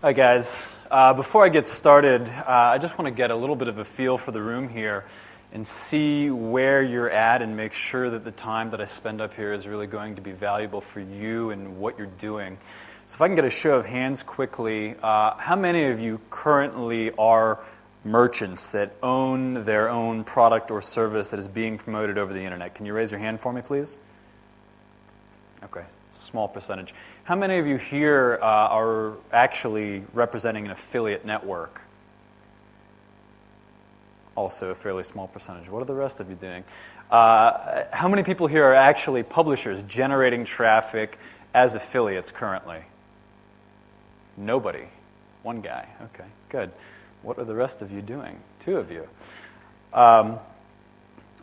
Hi guys. Before I get started, I just want to get a little bit of a feel for the room here and see where you're at and make sure that the time that I spend up here is really going to be valuable for you and what you're doing. So if I can get a show of hands quickly, how many of you currently are merchants that own their own product or service that is being promoted over the internet? Can you raise your hand for me, please? Okay, small percentage. How many of you here are actually representing an affiliate network? Also a fairly small percentage. What are the rest of you doing? How many people here are actually publishers generating traffic as affiliates currently? Nobody. One guy. Okay, good. What are the rest of you doing? Two of you.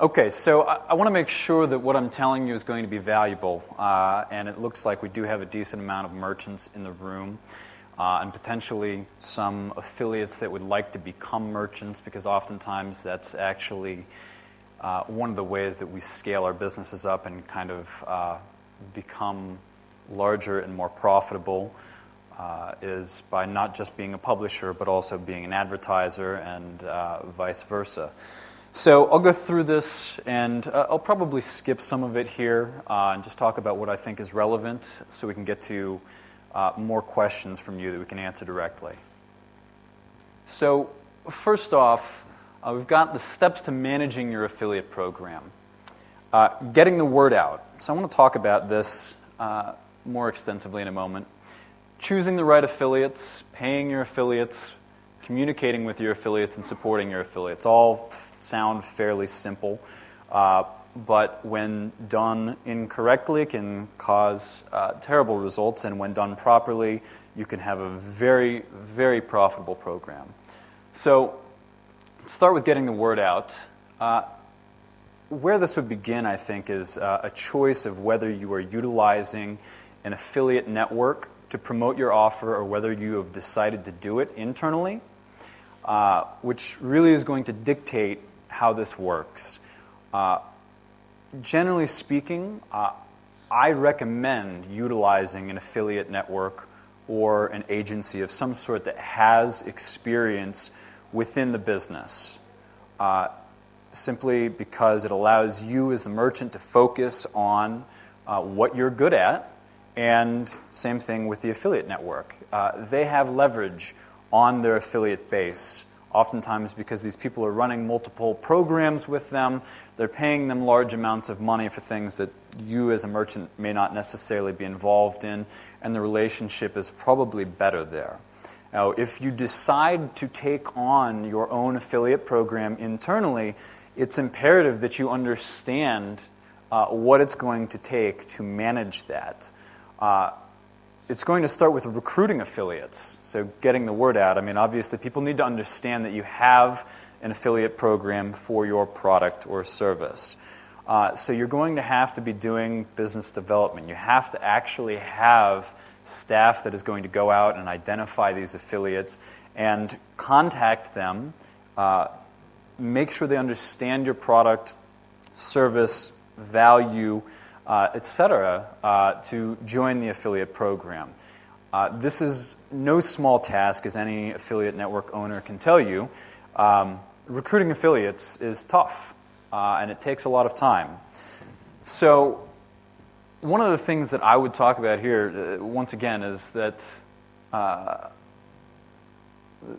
Okay, so I want to make sure that what I'm telling you is going to be valuable, and it looks like we do have a decent amount of merchants in the room, and potentially some affiliates that would like to become merchants, because oftentimes that's actually one of the ways that we scale our businesses up and kind of become larger and more profitable, is by not just being a publisher, but also being an advertiser and vice versa. So I'll go through this, and I'll probably skip some of it here and just talk about what I think is relevant so we can get to more questions from you that we can answer directly. So first off, we've got the steps to managing your affiliate program. Getting the word out. So I want to talk about this more extensively in a moment. Choosing the right affiliates, paying your affiliates, communicating with your affiliates, and supporting your affiliates. All sound fairly simple, but when done incorrectly can cause terrible results, and when done properly, you can have a very, very profitable program. So let's start with getting the word out. Where this would begin, I think, is a choice of whether you are utilizing an affiliate network to promote your offer or whether you have decided to do it internally. Which really is going to dictate how this works. Generally speaking, I recommend utilizing an affiliate network or an agency of some sort that has experience within the business, simply because it allows you as the merchant to focus on what you're good at, and same thing with the affiliate network. They have leverage on their affiliate base, oftentimes because these people are running multiple programs with them. They're paying them large amounts of money for things that you as a merchant may not necessarily be involved in, and the relationship is probably better there. Now, if you decide to take on your own affiliate program internally, it's imperative that you understand what it's going to take to manage that. It's going to start with recruiting affiliates, so getting the word out. I mean, obviously, people need to understand that you have an affiliate program for your product or service. So you're going to have to be doing business development. You have to actually have staff that is going to go out and identify these affiliates and contact them, make sure they understand your product, service, value, etc., to join the affiliate program. This is no small task, as any affiliate network owner can tell you. Recruiting affiliates is tough, and it takes a lot of time. So one of the things that I would talk about here, once again, is that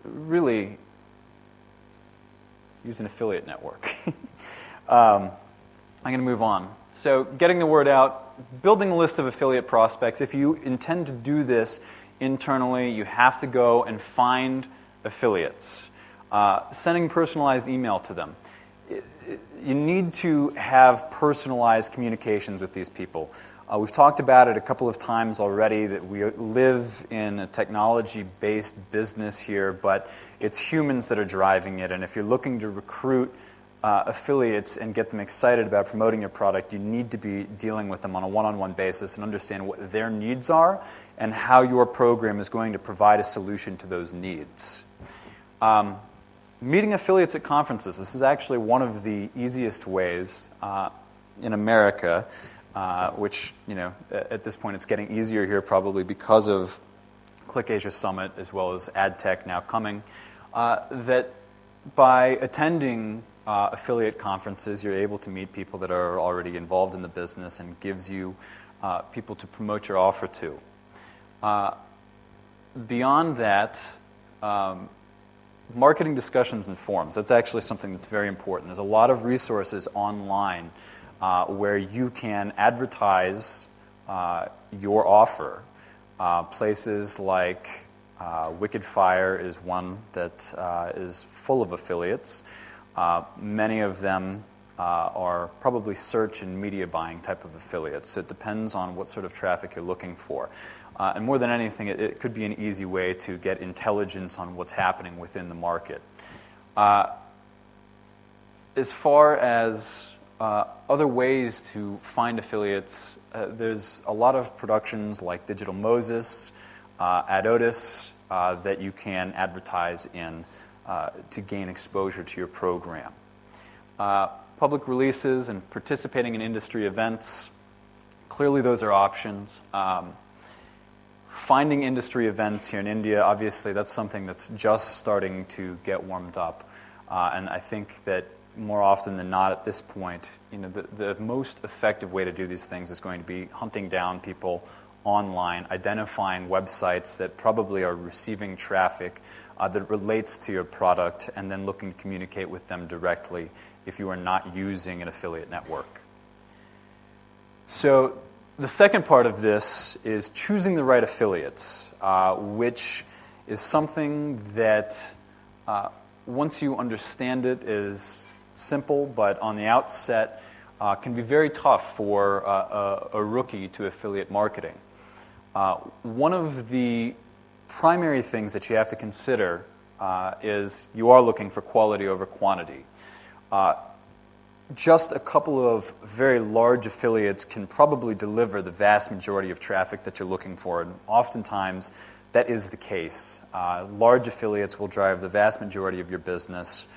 really use an affiliate network. I'm going to move on. So getting the word out, building a list of affiliate prospects. If you intend to do this internally, you have to go and find affiliates. Sending personalized email to them. You need to have personalized communications with these people. We've talked about it a couple of times already, that we live in a technology-based business here, but it's humans that are driving it. And if you're looking to recruit affiliates and get them excited about promoting your product, you need to be dealing with them on a one-on-one basis and understand what their needs are and how your program is going to provide a solution to those needs. Meeting affiliates at conferences. This is actually one of the easiest ways in America, which, at this point it's getting easier here probably because of ClickAsia Summit, as well as AdTech now coming, that by attending affiliate conferences, you're able to meet people that are already involved in the business and gives you people to promote your offer to. Beyond that, marketing discussions and forums, that's actually something that's very important. There's a lot of resources online where you can advertise your offer. Places like Wicked Fire is one that is full of affiliates. Many of them are probably search and media buying type of affiliates. So it depends on what sort of traffic you're looking for. And more than anything, it could be an easy way to get intelligence on what's happening within the market. As far as other ways to find affiliates, there's a lot of productions like Digital Moses, Adotis, that you can advertise in to gain exposure to your program. Public releases and participating in industry events, clearly those are options. Finding industry events here in India, obviously that's something that's just starting to get warmed up. And I think that more often than not at this point, the most effective way to do these things is going to be hunting down people online, identifying websites that probably are receiving traffic that relates to your product, and then looking to communicate with them directly if you are not using an affiliate network. So the second part of this is choosing the right affiliates, which is something that once you understand it is simple, but on the outset can be very tough for a rookie to affiliate marketing. One of the primary things that you have to consider is you are looking for quality over quantity. Just a couple of very large affiliates can probably deliver the vast majority of traffic that you're looking for, and oftentimes that is the case. Large affiliates will drive the vast majority of your business.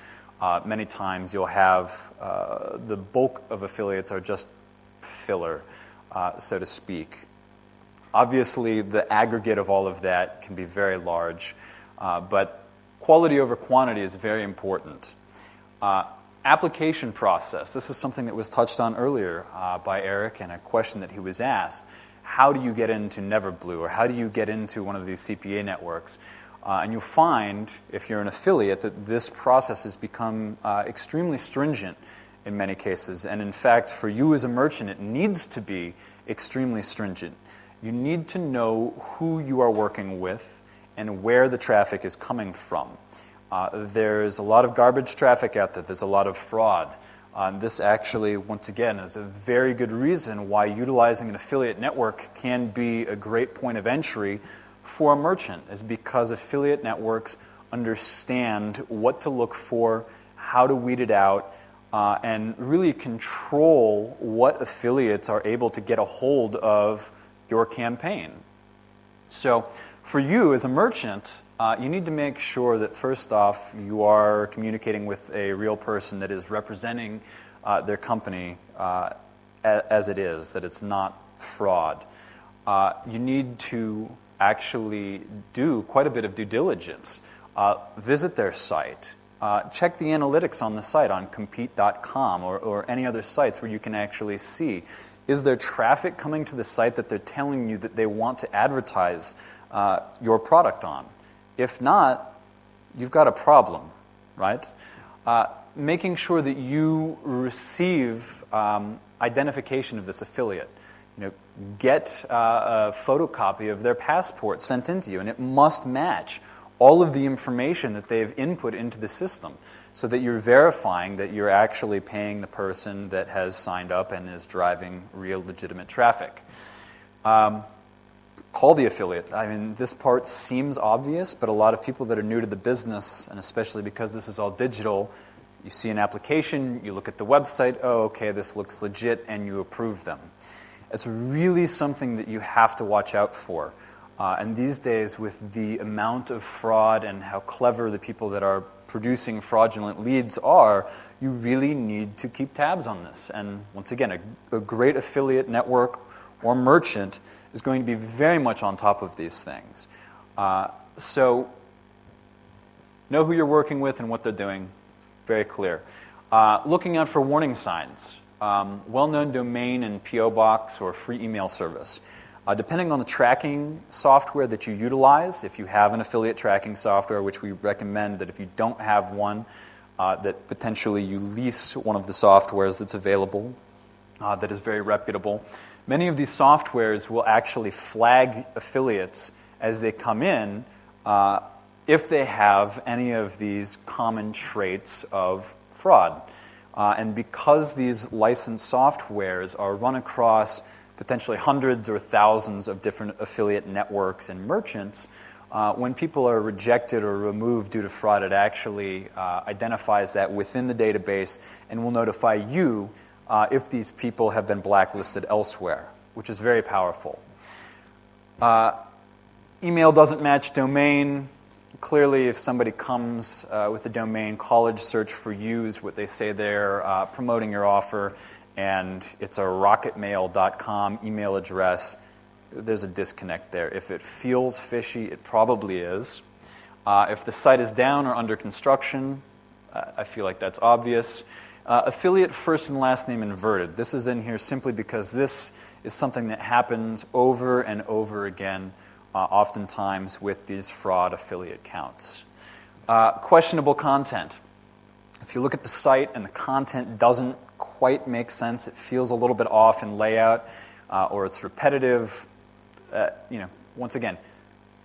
Many times you'll have the bulk of affiliates are just filler, so to speak. Obviously, the aggregate of all of that can be very large, but quality over quantity is very important. Application process. This is something that was touched on earlier by Eric and a question that he was asked. How do you get into Neverblue, or how do you get into one of these CPA networks? And you'll find, if you're an affiliate, that this process has become extremely stringent in many cases. And in fact, for you as a merchant, it needs to be extremely stringent. You need to know who you are working with and where the traffic is coming from. There's a lot of garbage traffic out there. There's a lot of fraud. This actually, once again, is a very good reason why utilizing an affiliate network can be a great point of entry for a merchant, is because affiliate networks understand what to look for, how to weed it out, and really control what affiliates are able to get a hold of your campaign. So for you as a merchant, you need to make sure that first off you are communicating with a real person that is representing their company as it is, that it's not fraud. You need to actually do quite a bit of due diligence. Visit their site. Check the analytics on the site on compete.com or any other sites where you can actually see, is there traffic coming to the site that they're telling you that they want to advertise your product on? If not, you've got a problem, right? Making sure that you receive identification of this affiliate. Get a photocopy of their passport sent into you, and it must match all of the information that they've input into the system, so that you're verifying that you're actually paying the person that has signed up and is driving real legitimate traffic. Call the affiliate. I mean, this part seems obvious, but a lot of people that are new to the business, and especially because this is all digital, you see an application, you look at the website, oh, okay, this looks legit, and you approve them. It's really something that you have to watch out for. And these days, with the amount of fraud and how clever the people that are producing fraudulent leads are, you really need to keep tabs on this. And once again, a great affiliate network or merchant is going to be very much on top of these things. So know who you're working with and what they're doing. Very clear. Looking out for warning signs. Well-known domain and PO box or free email service. Depending on the tracking software that you utilize, if you have an affiliate tracking software, which we recommend that if you don't have one, that potentially you lease one of the softwares that's available that is very reputable. Many of these softwares will actually flag affiliates as they come in if they have any of these common traits of fraud. And because these licensed softwares are run across potentially hundreds or thousands of different affiliate networks and merchants, when people are rejected or removed due to fraud, it actually identifies that within the database and will notify you if these people have been blacklisted elsewhere, which is very powerful. Email doesn't match domain. Clearly, if somebody comes with a domain, college search for you is what they say there, promoting your offer, and it's a rocketmail.com email address, there's a disconnect there. If it feels fishy, it probably is. If the site is down or under construction, I feel like that's obvious. Affiliate first and last name inverted. This is in here simply because this is something that happens over and over again, oftentimes with these fraud affiliate counts. Questionable content. If you look at the site and the content doesn't quite make sense, it feels a little bit off in layout, or it's repetitive, once again,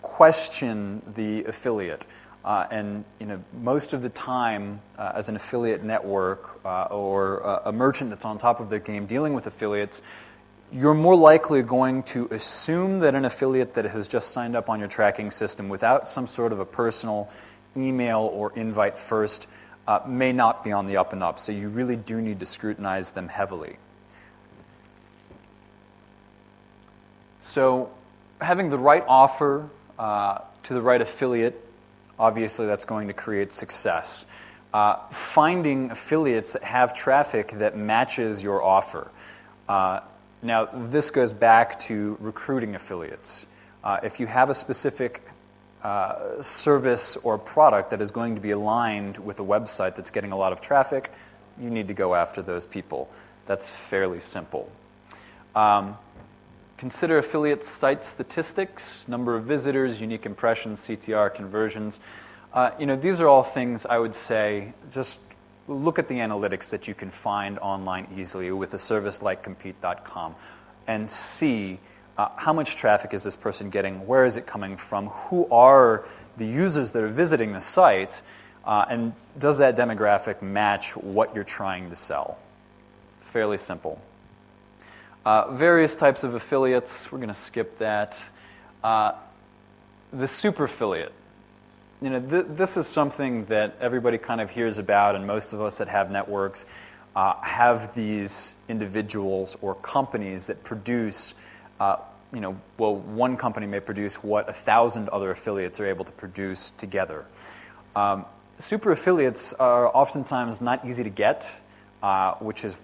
question the affiliate. And most of the time, as an affiliate network or a merchant that's on top of their game dealing with affiliates, you're more likely going to assume that an affiliate that has just signed up on your tracking system without some sort of a personal email or invite first may not be on the up and up. So you really do need to scrutinize them heavily. So having the right offer to the right affiliate, obviously that's going to create success. Finding affiliates that have traffic that matches your offer. Now, this goes back to recruiting affiliates. If you have a specific service or product that is going to be aligned with a website that's getting a lot of traffic, you need to go after those people. That's fairly simple. Consider affiliate site statistics, number of visitors, unique impressions, CTR, conversions. These are all things I would say just look at the analytics that you can find online easily with a service like Compete.com and see how much traffic is this person getting, where is it coming from, who are the users that are visiting the site, and does that demographic match what you're trying to sell? Fairly simple. Various types of affiliates, we're going to skip that. The super affiliate. This is something that everybody kind of hears about, and most of us that have networks have these individuals or companies that produce, one company may produce what 1,000 other affiliates are able to produce together. Super affiliates are oftentimes not easy to get, which is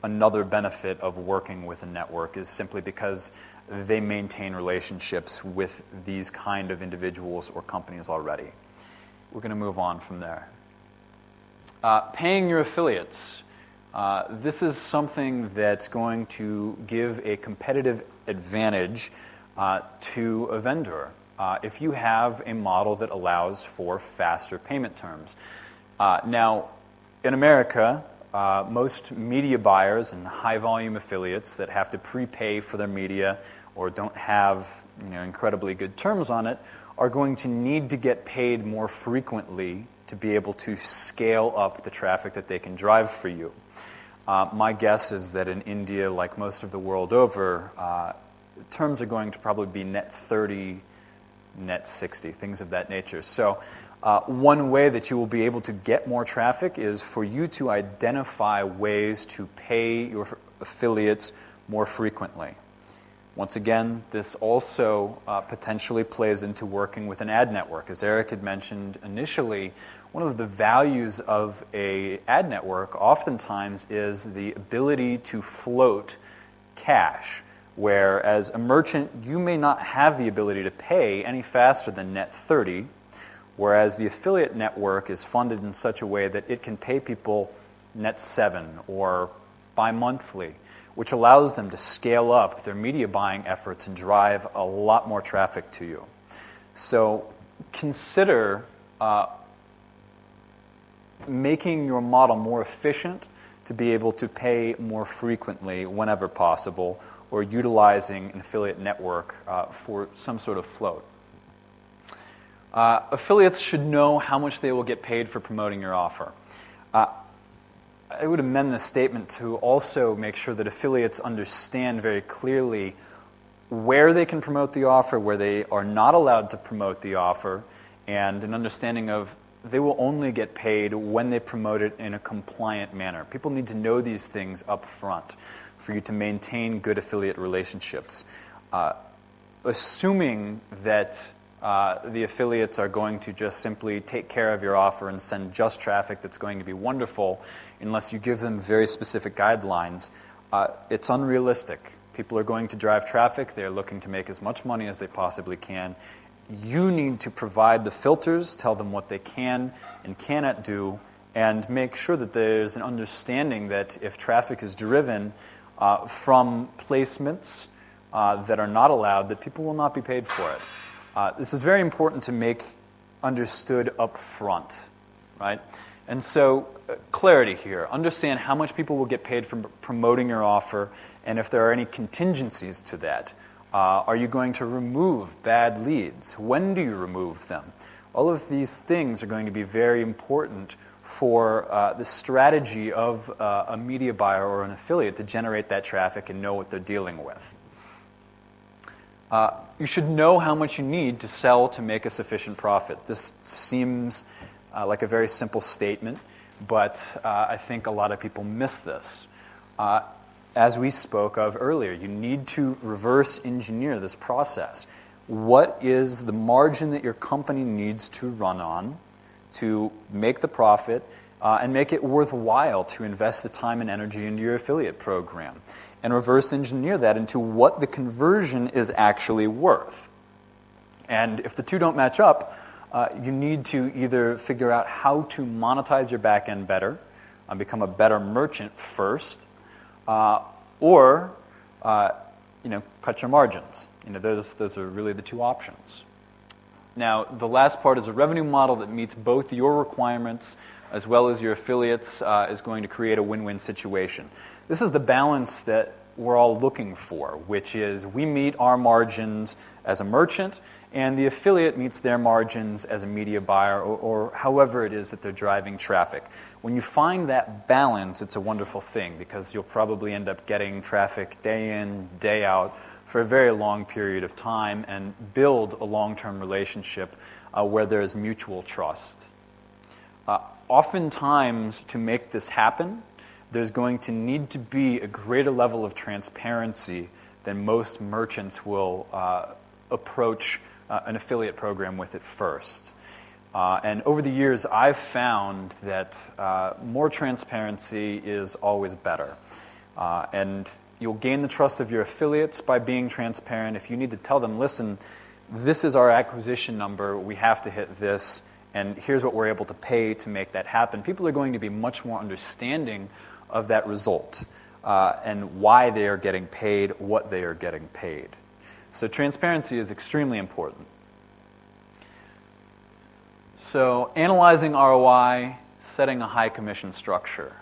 another benefit of working with a network, is simply because they maintain relationships with these kind of individuals or companies already. We're going to move on from there. Paying your affiliates. This is something that's going to give a competitive advantage to a vendor if you have a model that allows for faster payment terms. Now, in America, most media buyers and high-volume affiliates that have to prepay for their media or don't have incredibly good terms on it are going to need to get paid more frequently to be able to scale up the traffic that they can drive for you. My guess is that in India, like most of the world over, terms are going to probably be net 30, net 60, things of that nature. So one way that you will be able to get more traffic is for you to identify ways to pay your affiliates more frequently. Once again, this also potentially plays into working with an ad network. As Eric had mentioned initially, one of the values of an ad network oftentimes is the ability to float cash, where as a merchant, you may not have the ability to pay any faster than net 30, whereas the affiliate network is funded in such a way that it can pay people net 7 or bi-monthly, which allows them to scale up their media buying efforts and drive a lot more traffic to you. So consider making your model more efficient to be able to pay more frequently whenever possible, or utilizing an affiliate network for some sort of float. Affiliates should know how much they will get paid for promoting your offer. I would amend this statement to also make sure that affiliates understand very clearly where they can promote the offer, where they are not allowed to promote the offer, and an understanding of they will only get paid when they promote it in a compliant manner. People need to know these things up front for you to maintain good affiliate relationships. Assuming that the affiliates are going to just simply take care of your offer and send just traffic that's going to be wonderful, unless you give them very specific guidelines, it's unrealistic. People are going to drive traffic. They're looking to make as much money as they possibly can. You need to provide the filters, tell them what they can and cannot do, and make sure that there's an understanding that if traffic is driven from placements that are not allowed, that people will not be paid for it. This is very important to make understood up front, right? And so clarity here. Understand how much people will get paid for promoting your offer, and if there are any contingencies to that. Are you going to remove bad leads? When do you remove them? All of these things are going to be very important for the strategy of a media buyer or an affiliate to generate that traffic and know what they're dealing with. You should know how much you need to sell to make a sufficient profit. This seems like a very simple statement, but I think a lot of people miss this. As we spoke of earlier, you need to reverse engineer this process. What is the margin that your company needs to run on to make the profit and make it worthwhile to invest the time and energy into your affiliate program? And reverse engineer that into what the conversion is actually worth. And if the two don't match up, you need to either figure out how to monetize your back end better, become a better merchant first, or cut your margins. Those are really the two options. Now, the last part is a revenue model that meets both your requirements as well as your affiliates is going to create a win-win situation. This is the balance that we're all looking for, which is we meet our margins as a merchant, and the affiliate meets their margins as a media buyer, or however it is that they're driving traffic. When you find that balance, it's a wonderful thing, because you'll probably end up getting traffic day in, day out for a very long period of time and build a long-term relationship where there is mutual trust. Oftentimes, to make this happen, there's going to need to be a greater level of transparency than most merchants will approach an affiliate program with it first. And over the years, I've found that more transparency is always better. And you'll gain the trust of your affiliates by being transparent. If you need to tell them, listen, this is our acquisition number, we have to hit this, and here's what we're able to pay to make that happen, people are going to be much more understanding of that result and why they are getting paid, what they are getting paid. So transparency is extremely important. So analyzing ROI, setting a high commission structure.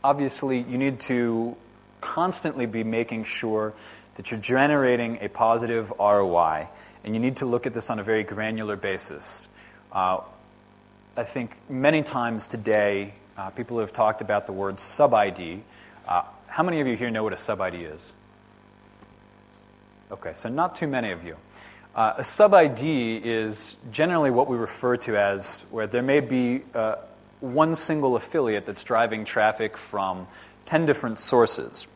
Obviously, you need to constantly be making sure that you're generating a positive ROI, and you need to look at this on a very granular basis. I think many times today, people have talked about the word sub-ID. How many of you here know what a sub-ID is? Okay, so not too many of you. A sub-ID is generally what we refer to as where there may be one single affiliate that's driving traffic from 10 different sources.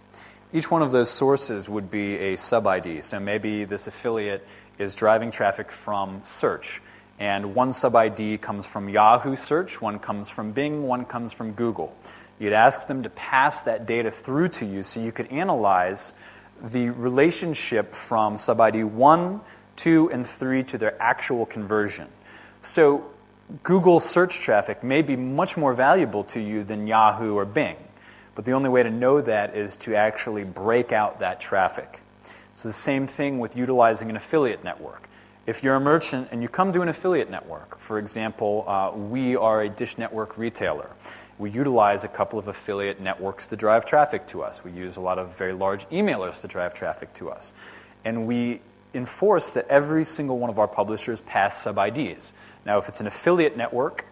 Each one of those sources would be a sub-ID. So maybe this affiliate is driving traffic from search, and one sub-ID comes from Yahoo search, one comes from Bing, one comes from Google. You'd ask them to pass that data through to you so you could analyze the relationship from sub-ID 1, 2, and 3 to their actual conversion. So Google search traffic may be much more valuable to you than Yahoo or Bing, but the only way to know that is to actually break out that traffic. It's the same thing with utilizing an affiliate network. If you're a merchant and you come to an affiliate network, for example, we are a Dish Network retailer. We utilize a couple of affiliate networks to drive traffic to us. We use a lot of very large emailers to drive traffic to us. And we enforce that every single one of our publishers pass sub-IDs. Now, if it's an affiliate network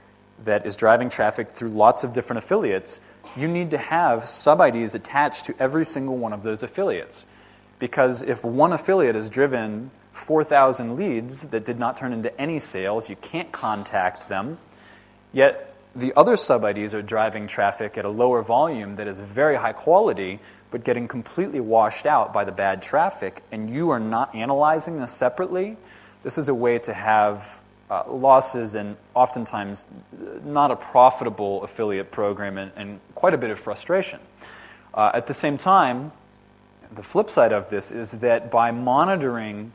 that is driving traffic through lots of different affiliates, you need to have sub-IDs attached to every single one of those affiliates. Because if one affiliate has driven 4,000 leads that did not turn into any sales, you can't contact them, yet the other sub-IDs are driving traffic at a lower volume that is very high quality, but getting completely washed out by the bad traffic, and you are not analyzing this separately. This is a way to have losses and oftentimes not a profitable affiliate program and quite a bit of frustration. At the same time, the flip side of this is that by monitoring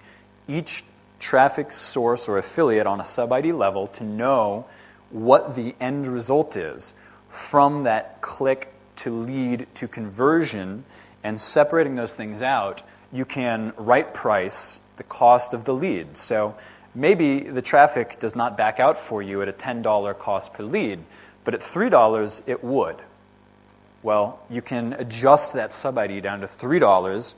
each traffic source or affiliate on a sub-ID level to know what the end result is from that click to lead to conversion and separating those things out, you can right price the cost of the lead. So maybe the traffic does not back out for you at a $10 cost per lead, but at $3 it would. Well, you can adjust that sub-ID down to $3,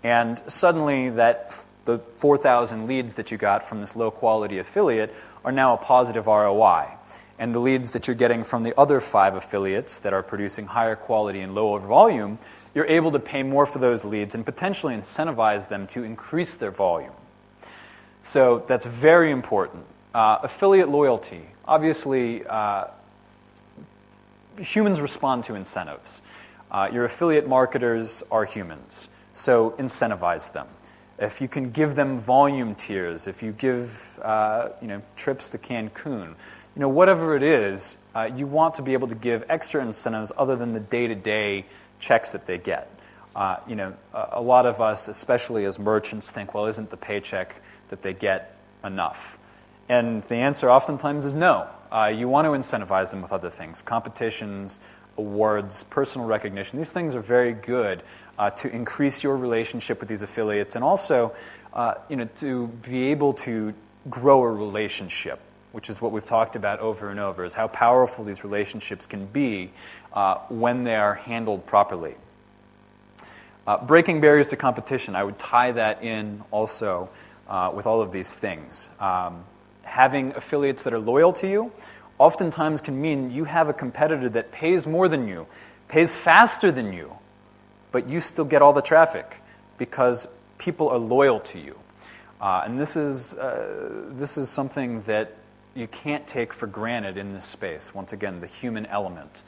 and suddenly the 4,000 leads that you got from this low-quality affiliate are now a positive ROI. And the leads that you're getting from the other 5 affiliates that are producing higher quality and lower volume, you're able to pay more for those leads and potentially incentivize them to increase their volume. So that's very important. Affiliate loyalty. Obviously, humans respond to incentives. Your affiliate marketers are humans, so incentivize them. If you can give them volume tiers, if you give trips to Cancun, whatever it is, you want to be able to give extra incentives other than the day-to-day checks that they get. A lot of us, especially as merchants, think, well, isn't the paycheck that they get enough? And the answer oftentimes is no. You want to incentivize them with other things, competitions, awards, personal recognition. These things are very good to increase your relationship with these affiliates and also to be able to grow a relationship, which is what we've talked about over and over, is how powerful these relationships can be when they are handled properly. Breaking barriers to competition, I would tie that in also with all of these things. Having affiliates that are loyal to you oftentimes can mean you have a competitor that pays more than you, pays faster than you, but you still get all the traffic because people are loyal to you. And this is something that you can't take for granted in this space. Once again, the human element.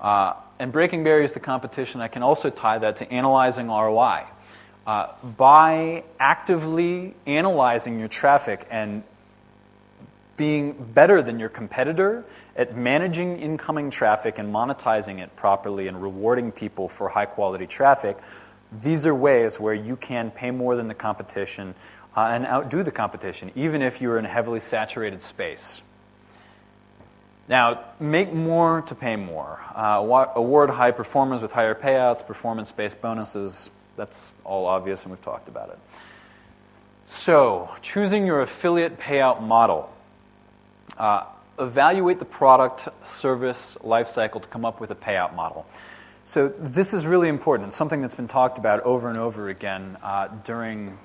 And breaking barriers to competition, I can also tie that to analyzing ROI. By actively analyzing your traffic and being better than your competitor at managing incoming traffic and monetizing it properly and rewarding people for high-quality traffic, these are ways where you can pay more than the competition and outdo the competition, even if you're in a heavily saturated space. Now, make more to pay more. Award high performers with higher payouts, performance-based bonuses. That's all obvious, and we've talked about it. So, choosing your affiliate payout model. Evaluate the product, service, life cycle to come up with a payout model. So this is really important. It's something that's been talked about over and over again during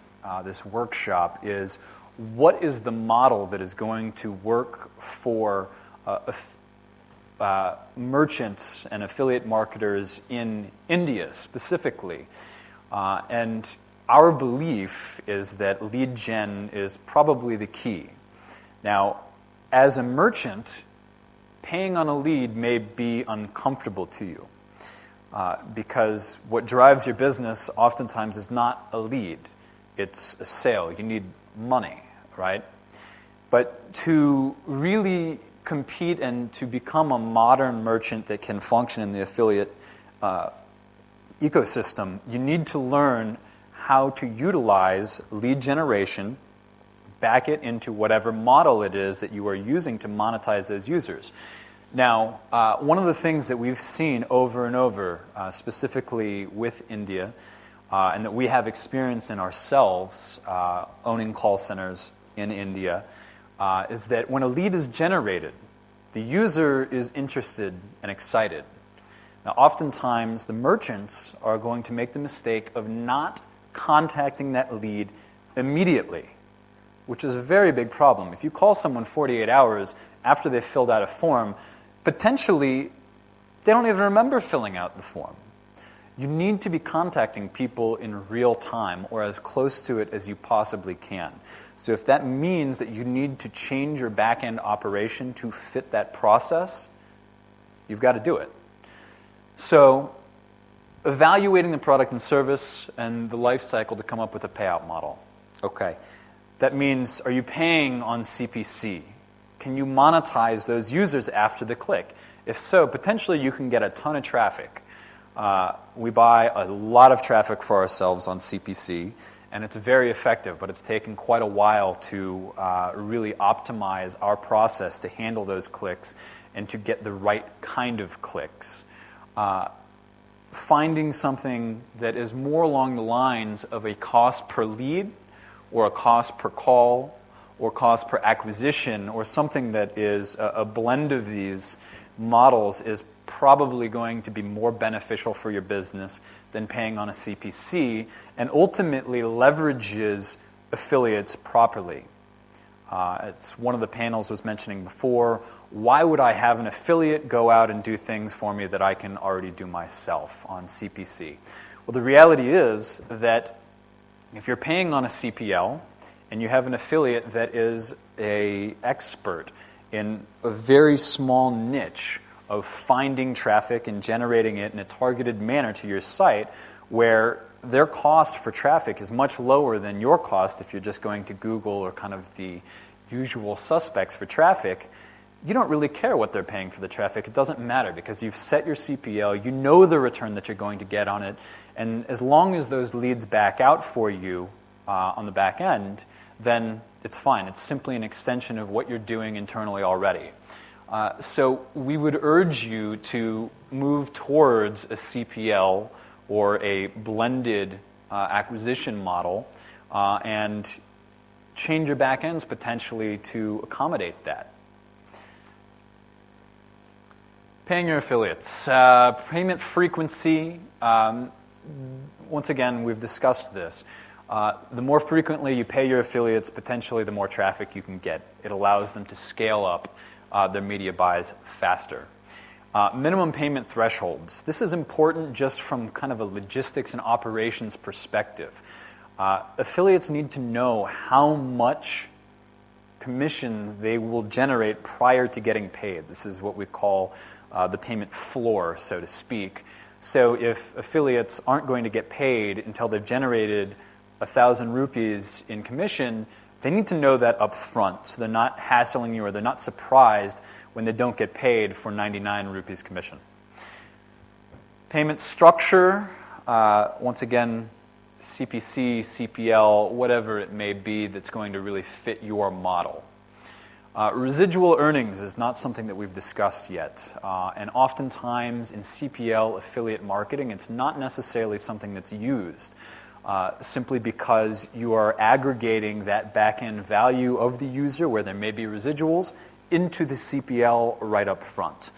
this workshop is what is the model that is going to work for merchants and affiliate marketers in India specifically. And our belief is that lead gen is probably the key. Now, as a merchant, paying on a lead may be uncomfortable to you because what drives your business oftentimes is not a lead. It's a sale. You need money, right? But to really compete and to become a modern merchant that can function in the affiliate ecosystem, you need to learn how to utilize lead generation, back it into whatever model it is that you are using to monetize those users. Now, one of the things that we've seen over and over, specifically with India, and that we have experience in ourselves, owning call centers in India, is that when a lead is generated, the user is interested and excited. Now, oftentimes, the merchants are going to make the mistake of not contacting that lead immediately, which is a very big problem. If you call someone 48 hours after they've filled out a form, potentially they don't even remember filling out the form. You need to be contacting people in real time or as close to it as you possibly can. So if that means that you need to change your back-end operation to fit that process, you've got to do it. So evaluating the product and service and the life cycle to come up with a payout model. Okay. That means, are you paying on CPC? Can you monetize those users after the click? If so, potentially you can get a ton of traffic. We buy a lot of traffic for ourselves on CPC, and it's very effective, but it's taken quite a while to really optimize our process to handle those clicks and to get the right kind of clicks. Finding something that is more along the lines of a cost per lead or a cost per call or cost per acquisition or something that is a blend of these models is probably going to be more beneficial for your business than paying on a CPC and ultimately leverages affiliates properly. It's one of the panels was mentioning before, why would I have an affiliate go out and do things for me that I can already do myself on CPC? Well, the reality is that if you're paying on a CPL and you have an affiliate that is an expert in a very small niche of finding traffic and generating it in a targeted manner to your site, where their cost for traffic is much lower than your cost if you're just going to Google or kind of the usual suspects for traffic, you don't really care what they're paying for the traffic. It doesn't matter because you've set your CPL, you know the return that you're going to get on it, and as long as those leads back out for you on the back end, then it's fine. It's simply an extension of what you're doing internally already. So we would urge you to move towards a CPL or a blended acquisition model and change your back ends potentially to accommodate that. Paying your affiliates. Payment frequency, once again, we've discussed this. The more frequently you pay your affiliates, potentially the more traffic you can get. It allows them to scale up their media buys faster. Minimum payment thresholds. This is important just from kind of a logistics and operations perspective. Affiliates need to know how much commissions they will generate prior to getting paid. This is what we call the payment floor, so to speak. So if affiliates aren't going to get paid until they've generated 1,000 rupees in commission, they need to know that up front so they're not hassling you or they're not surprised when they don't get paid for 99 rupees commission. Payment structure, once again, CPC, CPL, whatever it may be that's going to really fit your model. Residual earnings is not something that we've discussed yet. And oftentimes in CPL affiliate marketing, it's not necessarily something that's used. Simply because you are aggregating that back-end value of the user, where there may be residuals, into the CPL right up front.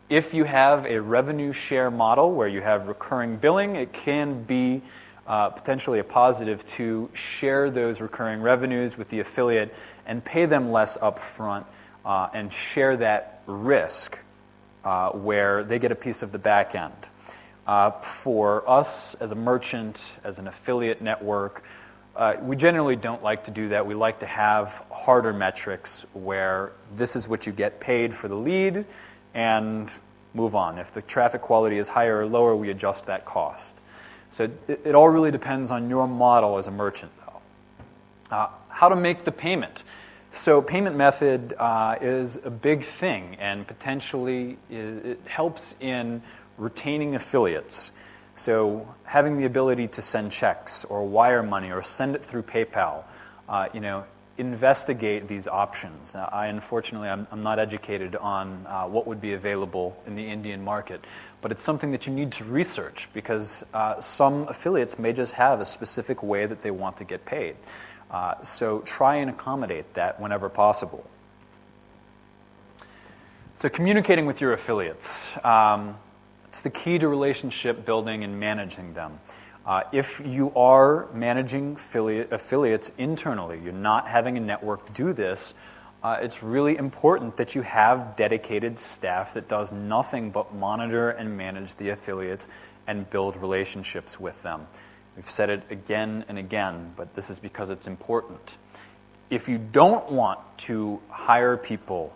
If you have a revenue share model where you have recurring billing, it can be potentially a positive to share those recurring revenues with the affiliate and pay them less upfront and share that risk where they get a piece of the back end. For us as a merchant, as an affiliate network, we generally don't like to do that. We like to have harder metrics where this is what you get paid for the lead and move on. If the traffic quality is higher or lower, we adjust that cost. So it all really depends on your model as a merchant, though. How to make the payment. So payment method is a big thing, and potentially it helps in retaining affiliates. So having the ability to send checks or wire money or send it through PayPal, investigate these options. Now, unfortunately, I'm not educated on what would be available in the Indian market, but it's something that you need to research because some affiliates may just have a specific way that they want to get paid. So try and accommodate that whenever possible. So communicating with your affiliates. It's the key to relationship building and managing them. If you are managing affiliates internally, you're not having a network do this, it's really important that you have dedicated staff that does nothing but monitor and manage the affiliates and build relationships with them. We've said it again and again, but this is because it's important. If you don't want to hire people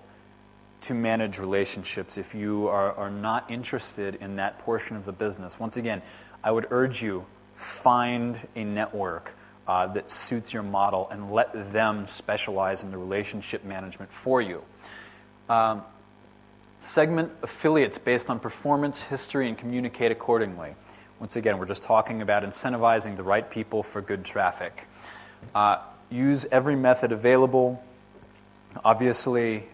to manage relationships, if you are not interested in that portion of the business, once again, I would urge you, find a network that suits your model and let them specialize in the relationship management for you. Segment affiliates based on performance, history, and communicate accordingly. Once again, we're just talking about incentivizing the right people for good traffic. Use every method available. Obviously,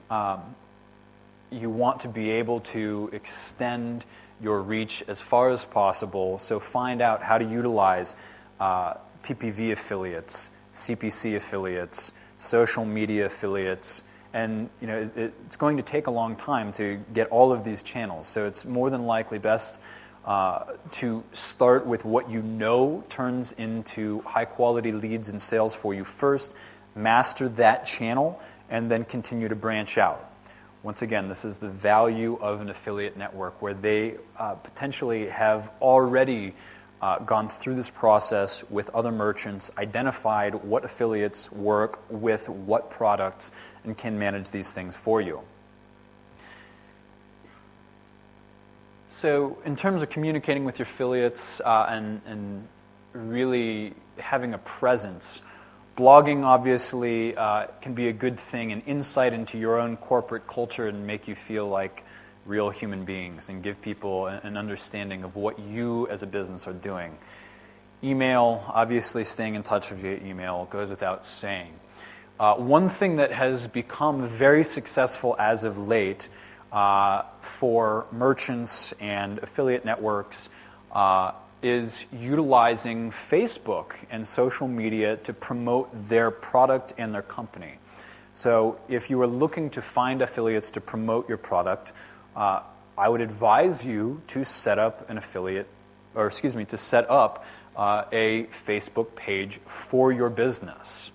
you want to be able to extend your reach as far as possible, so find out how to utilize PPV affiliates, CPC affiliates, social media affiliates, and it's going to take a long time to get all of these channels, so it's more than likely best to start with what you know turns into high-quality leads and sales for you first, master that channel, and then continue to branch out. Once again, this is the value of an affiliate network where they potentially have already gone through this process with other merchants, identified what affiliates work with what products, and can manage these things for you. So in terms of communicating with your affiliates and really having a presence, blogging obviously can be a good thing, an insight into your own corporate culture and make you feel like real human beings and give people an understanding of what you as a business are doing. Email, obviously staying in touch via email goes without saying. One thing that has become very successful as of late for merchants and affiliate networks is utilizing Facebook and social media to promote their product and their company. So if you are looking to find affiliates to promote your product, I would advise you to set up a Facebook page for your business.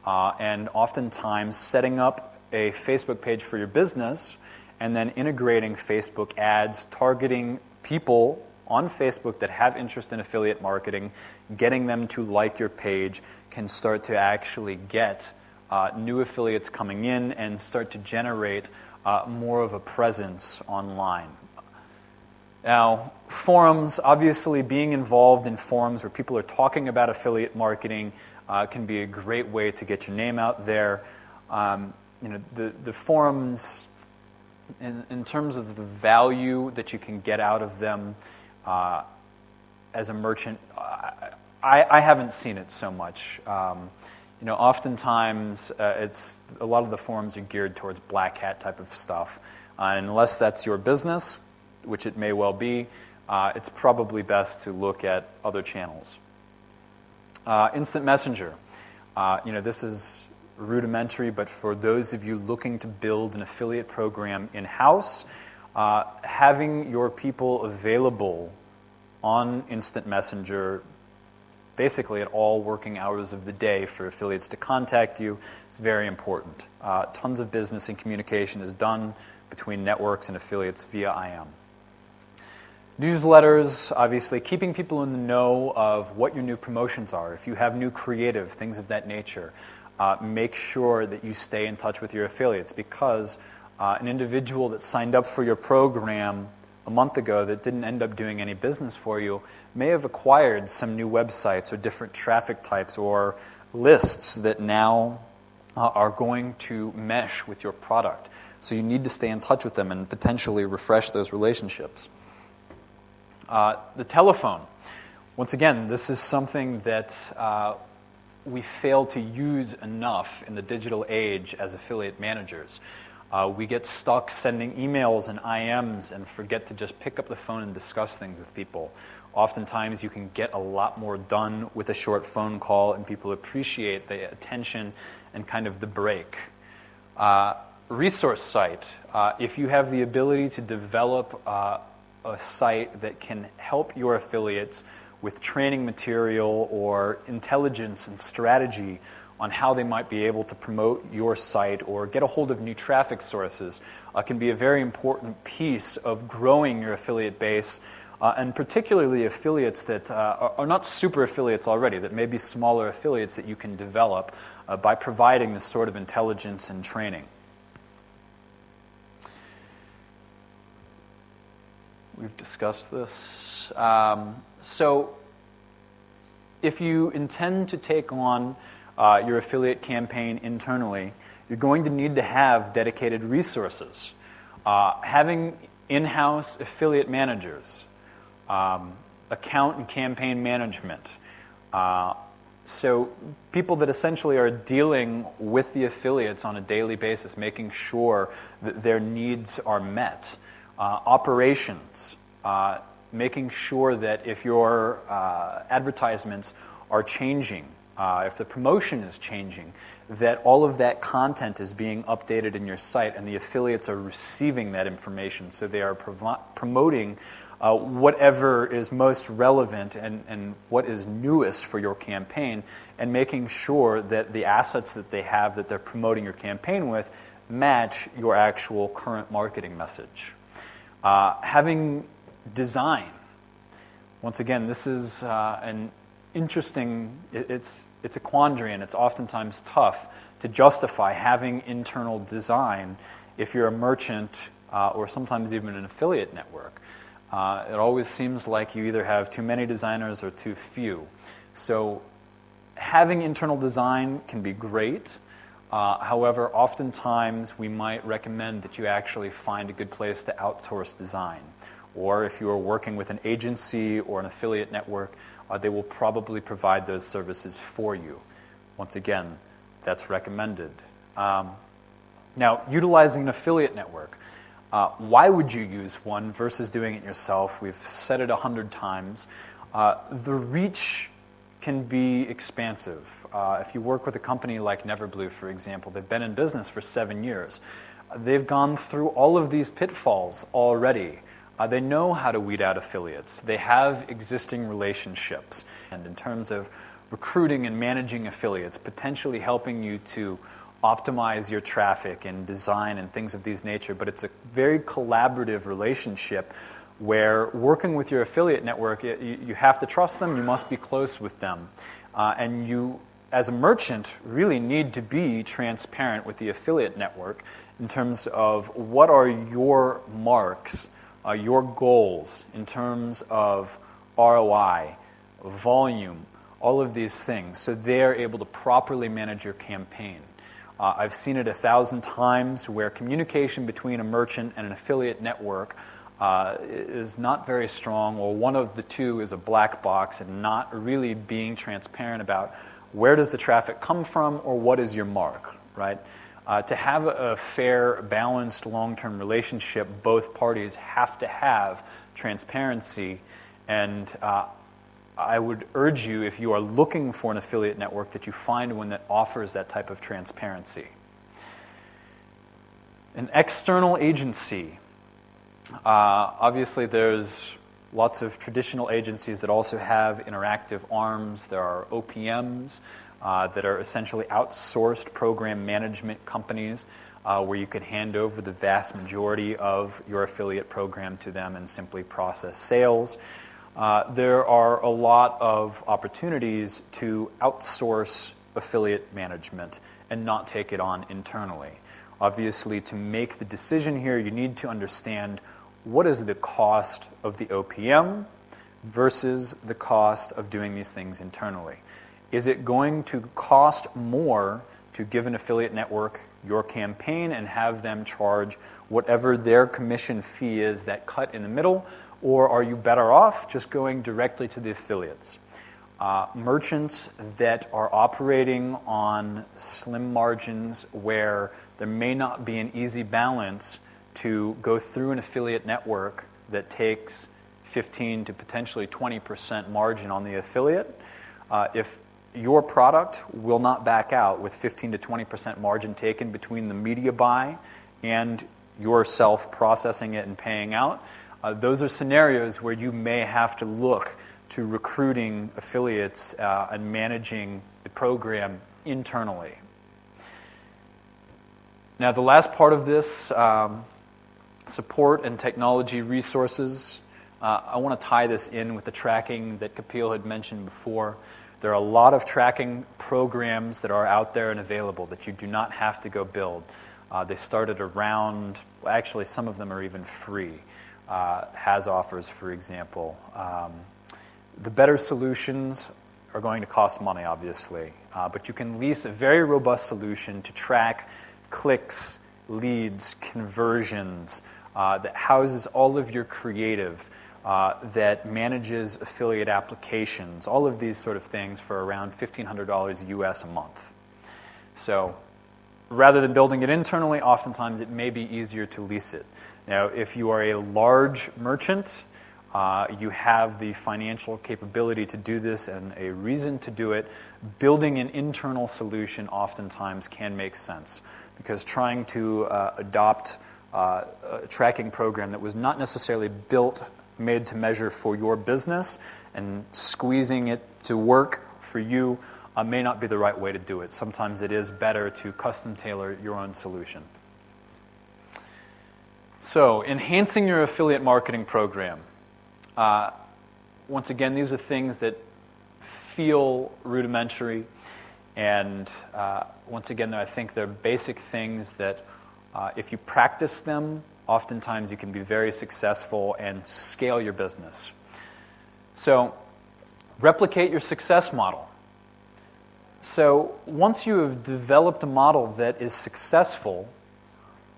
And oftentimes setting up a Facebook page for your business and then integrating Facebook ads, targeting people on Facebook that have interest in affiliate marketing, getting them to like your page can start to actually get new affiliates coming in and start to generate more of a presence online. Now, forums, obviously being involved in forums where people are talking about affiliate marketing can be a great way to get your name out there. The forums, in terms of the value that you can get out of them as a merchant, I haven't seen it so much. Oftentimes it's a lot of the forums are geared towards black hat type of stuff. And unless that's your business, which it may well be, it's probably best to look at other channels. Instant Messenger. This is rudimentary, but for those of you looking to build an affiliate program in-house, having your people available on Instant Messenger basically at all working hours of the day for affiliates to contact you is very important. Tons of business and communication is done between networks and affiliates via IM. Newsletters, obviously, keeping people in the know of what your new promotions are. If you have new creative, things of that nature, make sure that you stay in touch with your affiliates because an individual that signed up for your program a month ago that didn't end up doing any business for you may have acquired some new websites or different traffic types or lists that now are going to mesh with your product. So you need to stay in touch with them and potentially refresh those relationships. The telephone. Once again, this is something that we fail to use enough in the digital age as affiliate managers. We get stuck sending emails and IMs and forget to just pick up the phone and discuss things with people. Oftentimes, you can get a lot more done with a short phone call, and people appreciate the attention and kind of the break. Resource site. If you have the ability to develop a site that can help your affiliates with training material or intelligence and strategy on how they might be able to promote your site or get a hold of new traffic sources, can be a very important piece of growing your affiliate base, and particularly affiliates that are not super affiliates already, that may be smaller affiliates that you can develop by providing this sort of intelligence and training. We've discussed this. So if you intend to take on your affiliate campaign internally, you're going to need to have dedicated resources. Having in-house affiliate managers, account and campaign management, so people that essentially are dealing with the affiliates on a daily basis, making sure that their needs are met. Operations, making sure that if your advertisements are changing, if the promotion is changing, that all of that content is being updated in your site and the affiliates are receiving that information, so they are promoting whatever is most relevant and what is newest for your campaign, and making sure that the assets that they have that they're promoting your campaign with match your actual current marketing message. Having design. Once again, this is an interesting, it's a quandary, and it's oftentimes tough to justify having internal design if you're a merchant or sometimes even an affiliate network. It always seems like you either have too many designers or too few. So having internal design can be great. However, oftentimes we might recommend that you actually find a good place to outsource design. Or if you are working with an agency or an affiliate network, they will probably provide those services for you. Once again, that's recommended. Now, utilizing an affiliate network. Why would you use one versus doing it yourself? We've said it 100 times. The reach can be expansive. If you work with a company like Neverblue, for example, they've been in business for 7 years. They've gone through all of these pitfalls already. They know how to weed out affiliates. They have existing relationships. And in terms of recruiting and managing affiliates, potentially helping you to optimize your traffic and design and things of these nature, but it's a very collaborative relationship where working with your affiliate network, you have to trust them, you must be close with them. And you, as a merchant, really need to be transparent with the affiliate network in terms of what are your marks, your goals in terms of ROI, volume, all of these things, so they're able to properly manage your campaign. I've seen it 1,000 times where communication between a merchant and an affiliate network is not very strong, or one of the two is a black box and not really being transparent about where does the traffic come from or what is your mark, right? To have a fair, balanced, long-term relationship, both parties have to have transparency, and I would urge you, if you are looking for an affiliate network, that you find one that offers that type of transparency. An external agency. Obviously, there's lots of traditional agencies that also have interactive arms. There are OPMs that are essentially outsourced program management companies where you could hand over the vast majority of your affiliate program to them and simply process sales. There are a lot of opportunities to outsource affiliate management and not take it on internally. Obviously, to make the decision here, you need to understand what is the cost of the OPM versus the cost of doing these things internally. Is it going to cost more to give an affiliate network your campaign and have them charge whatever their commission fee is, that cut in the middle, or are you better off just going directly to the affiliates? Merchants that are operating on slim margins where there may not be an easy balance to go through an affiliate network that takes 15 to potentially 20% margin on the affiliate. If your product will not back out with 15 to 20% margin taken between the media buy and yourself processing it and paying out, those are scenarios where you may have to look to recruiting affiliates and managing the program internally. Now, the last part of this, support and technology resources, I want to tie this in with the tracking that Kapil had mentioned before. There are a lot of tracking programs that are out there and available that you do not have to go build. They started around, actually some of them are even free. Has offers, for example. The better solutions are going to cost money, obviously, but you can lease a very robust solution to track clicks, leads, conversions, that houses all of your creative, that manages affiliate applications, all of these sort of things for around $1,500 US a month. So rather than building it internally, oftentimes it may be easier to lease it. Now, if you are a large merchant, you have the financial capability to do this and a reason to do it, building an internal solution oftentimes can make sense, because trying to adopt a tracking program that was not necessarily made to measure for your business and squeezing it to work for you may not be the right way to do it. Sometimes it is better to custom tailor your own solution. So, enhancing your affiliate marketing program. Once again, these are things that feel rudimentary, and once again, I think they're basic things that if you practice them, oftentimes you can be very successful and scale your business. So, replicate your success model. So, once you have developed a model that is successful,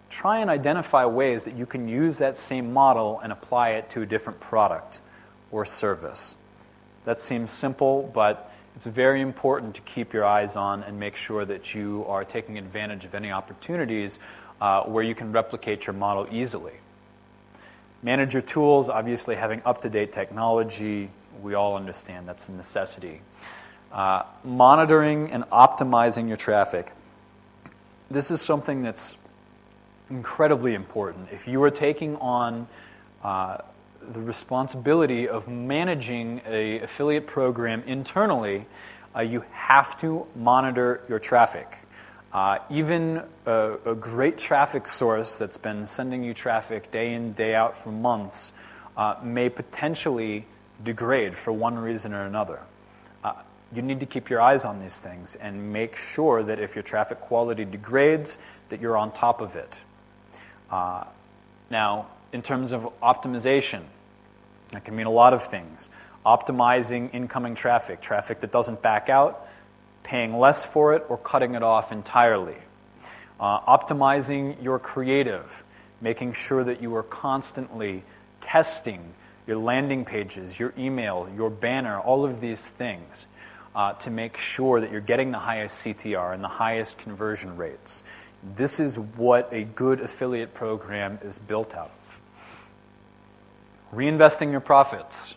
try and identify ways that you can use that same model and apply it to a different product or service. That seems simple, but it's very important to keep your eyes on and make sure that you are taking advantage of any opportunities where you can replicate your model easily. Manage your tools, obviously having up-to-date technology, we all understand that's a necessity. Monitoring and optimizing your traffic. This is something that's incredibly important. If you are taking on the responsibility of managing an affiliate program internally, you have to monitor your traffic. Even a great traffic source that's been sending you traffic day in, day out for months may potentially degrade for one reason or another. You need to keep your eyes on these things and make sure that if your traffic quality degrades, that you're on top of it. Now, in terms of optimization, that can mean a lot of things. Optimizing incoming traffic that doesn't back out, paying less for it, or cutting it off entirely. Optimizing your creative, making sure that you are constantly testing your landing pages, your email, your banner, all of these things to make sure that you're getting the highest CTR and the highest conversion rates. This is what a good affiliate program is built out of. Reinvesting your profits.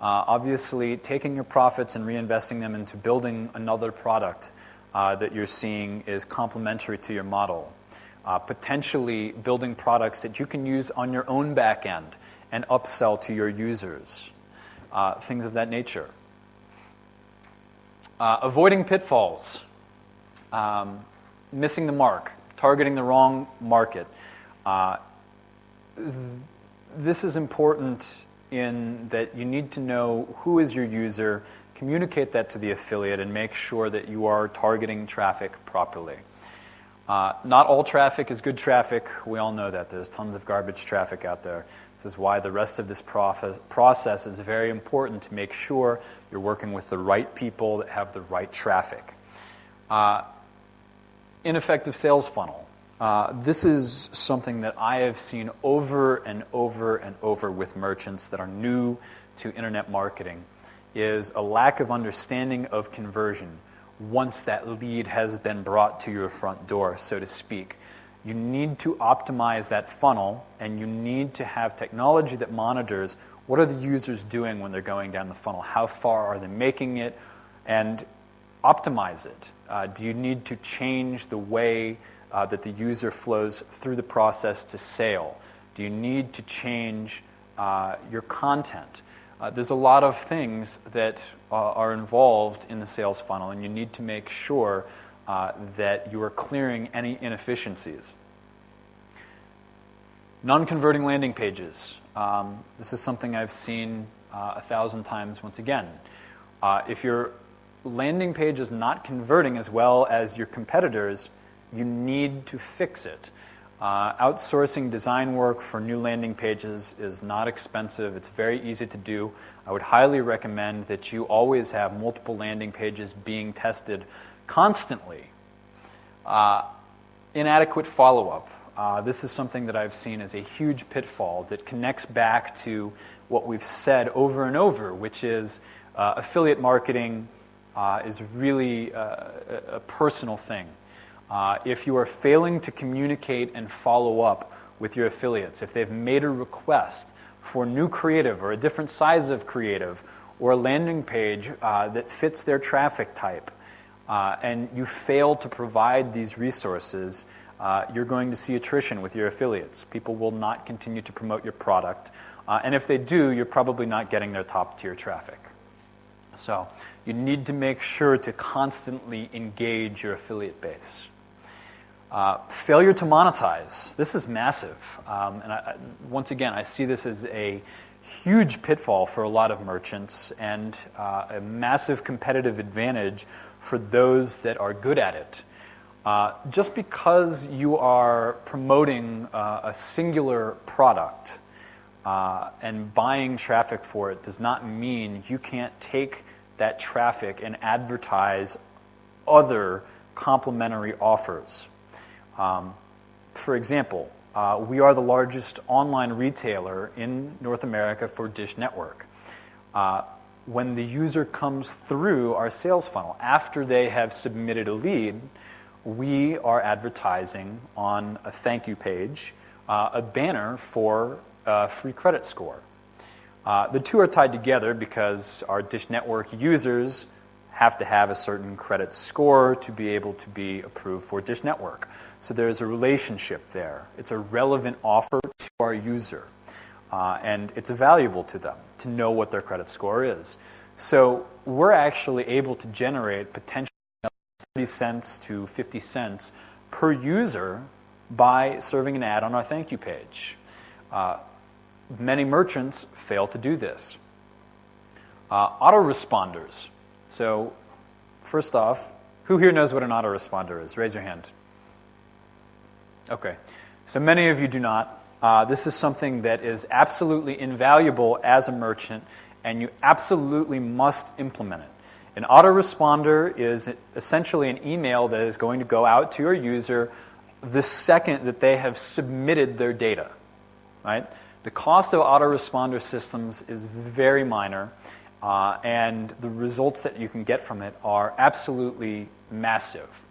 Obviously, taking your profits and reinvesting them into building another product that you're seeing is complementary to your model. Potentially building products that you can use on your own back end and upsell to your users. Things of that nature. Avoiding pitfalls. Missing the mark. Targeting the wrong market. This is important in that you need to know who is your user, communicate that to the affiliate, and make sure that you are targeting traffic properly. Not all traffic is good traffic. We all know that. There's tons of garbage traffic out there. This is why the rest of this process is very important to make sure you're working with the right people that have the right traffic. Ineffective sales funnel. This is something that I have seen over and over and over with merchants that are new to internet marketing, is a lack of understanding of conversion once that lead has been brought to your front door, so to speak. You need to optimize that funnel, and you need to have technology that monitors what are the users doing when they're going down the funnel, how far are they making it, and optimize it. Do you need to change the way that the user flows through the process to sale? Do you need to change your content? There's a lot of things that are involved in the sales funnel, and you need to make sure that you are clearing any inefficiencies. Non-converting landing pages. This is something I've seen 1,000 times once again. If your landing page is not converting as well as your competitors, you need to fix it. Outsourcing design work for new landing pages is not expensive. It's very easy to do. I would highly recommend that you always have multiple landing pages being tested constantly. Inadequate follow-up. This is something that I've seen as a huge pitfall that connects back to what we've said over and over, which is affiliate marketing is really a personal thing. If you are failing to communicate and follow up with your affiliates, if they've made a request for new creative or a different size of creative or a landing page that fits their traffic type, and you fail to provide these resources, you're going to see attrition with your affiliates. People will not continue to promote your product. And if they do, you're probably not getting their top-tier traffic. So you need to make sure to constantly engage your affiliate base. Failure to monetize. This is massive. Once again, I see this as a huge pitfall for a lot of merchants and a massive competitive advantage for those that are good at it. Just because you are promoting a singular product and buying traffic for it does not mean you can't take that traffic and advertise other complementary offers. For example, we are the largest online retailer in North America for Dish Network. When the user comes through our sales funnel, after they have submitted a lead, we are advertising on a thank you page, a banner for a free credit score. The two are tied together because our Dish Network users have to have a certain credit score to be able to be approved for Dish Network. So there's a relationship there. It's a relevant offer to our user, and it's valuable to them to know what their credit score is. So we're actually able to generate potentially 30 cents to 50 cents per user by serving an ad on our thank you page. Many merchants fail to do this. Autoresponders. So first off, who here knows what an autoresponder is? Raise your hand. Okay. So many of you do not. This is something that is absolutely invaluable as a merchant, and you absolutely must implement it. An autoresponder is essentially an email that is going to go out to your user the second that they have submitted their data, right? The cost of autoresponder systems is very minor, and the results that you can get from it are absolutely massive.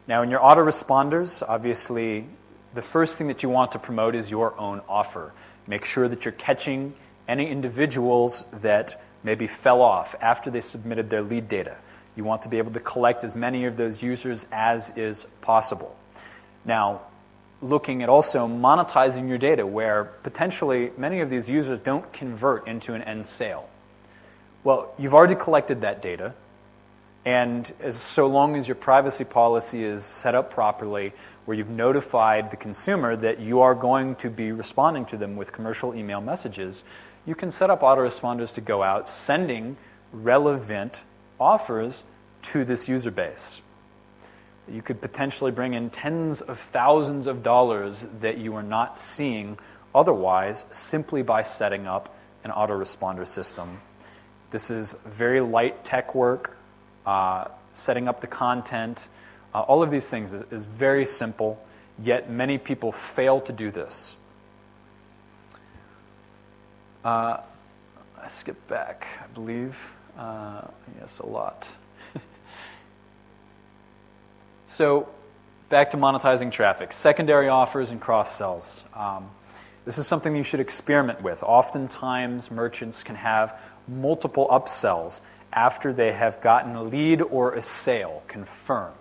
Now, in your autoresponders, obviously, the first thing that you want to promote is your own offer. Make sure that you're catching any individuals that maybe fell off after they submitted their lead data. You want to be able to collect as many of those users as is possible. Now, looking at also monetizing your data, where potentially many of these users don't convert into an end sale. Well, you've already collected that data, and so long as your privacy policy is set up properly, where you've notified the consumer that you are going to be responding to them with commercial email messages, you can set up autoresponders to go out sending relevant offers to this user base. You could potentially bring in tens of thousands of dollars that you are not seeing otherwise simply by setting up an autoresponder system. This is very light tech work. Setting up the content, all of these things is very simple. yet many people fail to do this. I skipped back, I believe. Yes, a lot. So, back to monetizing traffic. Secondary offers and cross-sells. This is something you should experiment with. Oftentimes, merchants can have multiple upsells after they have gotten a lead or a sale confirmed.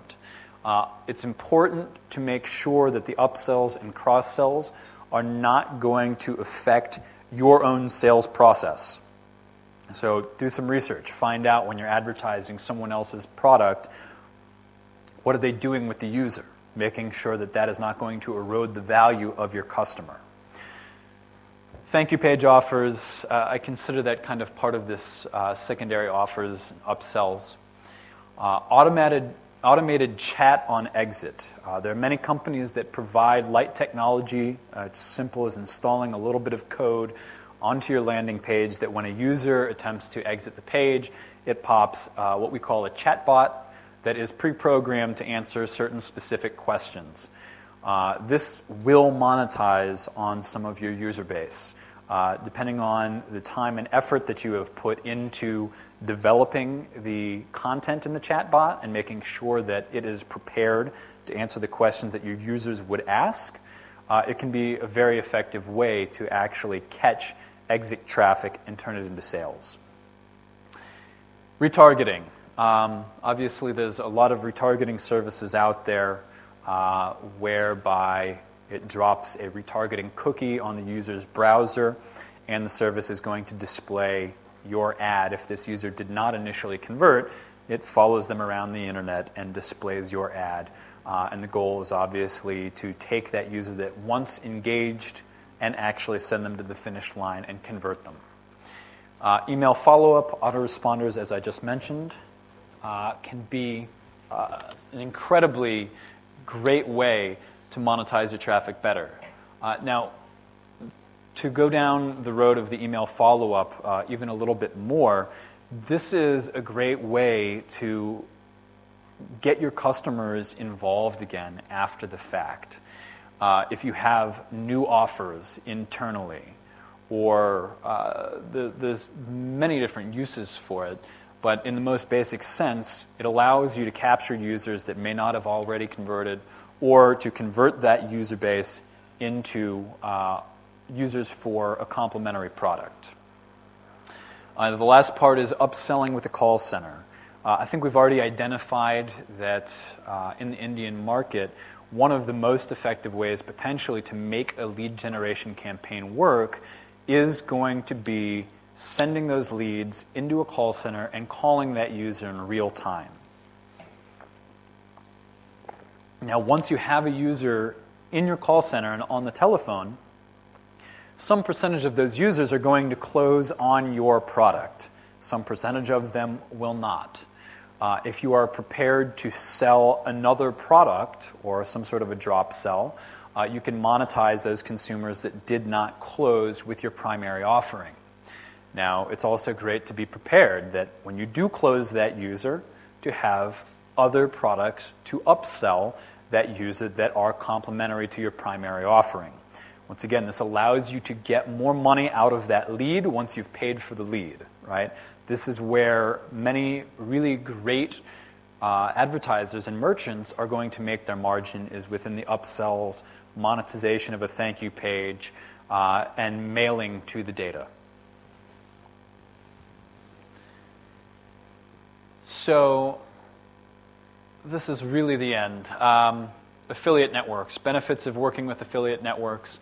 It's important to make sure that the upsells and cross-sells are not going to affect your own sales process. So do some research. Find out when you're advertising someone else's product, what are they doing with the user? Making sure that that is not going to erode the value of your customer. Thank you page offers. I consider that kind of part of this secondary offers, upsells. Automated chat on exit. There are many companies that provide light technology. It's simple as installing a little bit of code onto your landing page that when a user attempts to exit the page, it pops what we call a chatbot that is pre-programmed to answer certain specific questions. This will monetize on some of your user base. Depending on the time and effort that you have put into developing the content in the chatbot and making sure that it is prepared to answer the questions that your users would ask, it can be a very effective way to actually catch exit traffic and turn it into sales. Retargeting. Obviously, there's a lot of retargeting services out there whereby it drops a retargeting cookie on the user's browser, and the service is going to display your ad. If this user did not initially convert, it follows them around the internet and displays your ad. And the goal is obviously to take that user that once engaged and actually send them to the finish line and convert them. Email follow-up, autoresponders, as I just mentioned, can be an incredibly great way to monetize your traffic better. Now, to go down the road of the email follow-up even a little bit more, this is a great way to get your customers involved again after the fact. If you have new offers internally, or there's many different uses for it, but in the most basic sense, it allows you to capture users that may not have already converted, or to convert that user base into users for a complementary product. The last part is upselling with a call center. I think we've already identified that in the Indian market, one of the most effective ways potentially to make a lead generation campaign work is going to be sending those leads into a call center and calling that user in real time. Now, once you have a user in your call center and on the telephone, some percentage of those users are going to close on your product. Some percentage of them will not. If you are prepared to sell another product or some sort of a drop sell, you can monetize those consumers that did not close with your primary offering. Now, it's also great to be prepared that when you do close that user, to have other products to upsell that user that are complementary to your primary offering. Once again, this allows you to get more money out of that lead once you've paid for the lead, right? This is where many really great advertisers and merchants are going to make their margin, is within the upsells, monetization of a thank you page, and mailing to the data. So this is really the end. Affiliate networks, benefits of working with affiliate networks.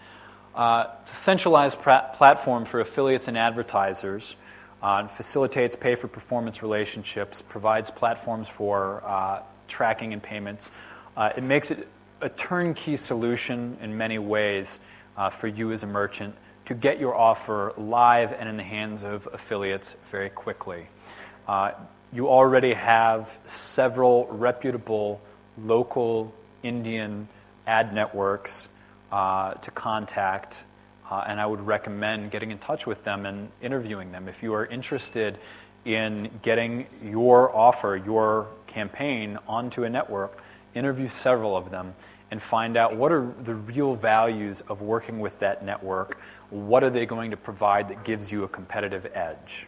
It's a centralized platform for affiliates and advertisers. Facilitates pay-for-performance relationships, provides platforms for tracking and payments. It makes it a turnkey solution in many ways for you as a merchant to get your offer live and in the hands of affiliates very quickly. You already have several reputable local Indian ad networks to contact, and I would recommend getting in touch with them and interviewing them. If you are interested in getting your offer, your campaign onto a network, interview several of them, and find out what are the real values of working with that network. What are they going to provide that gives you a competitive edge?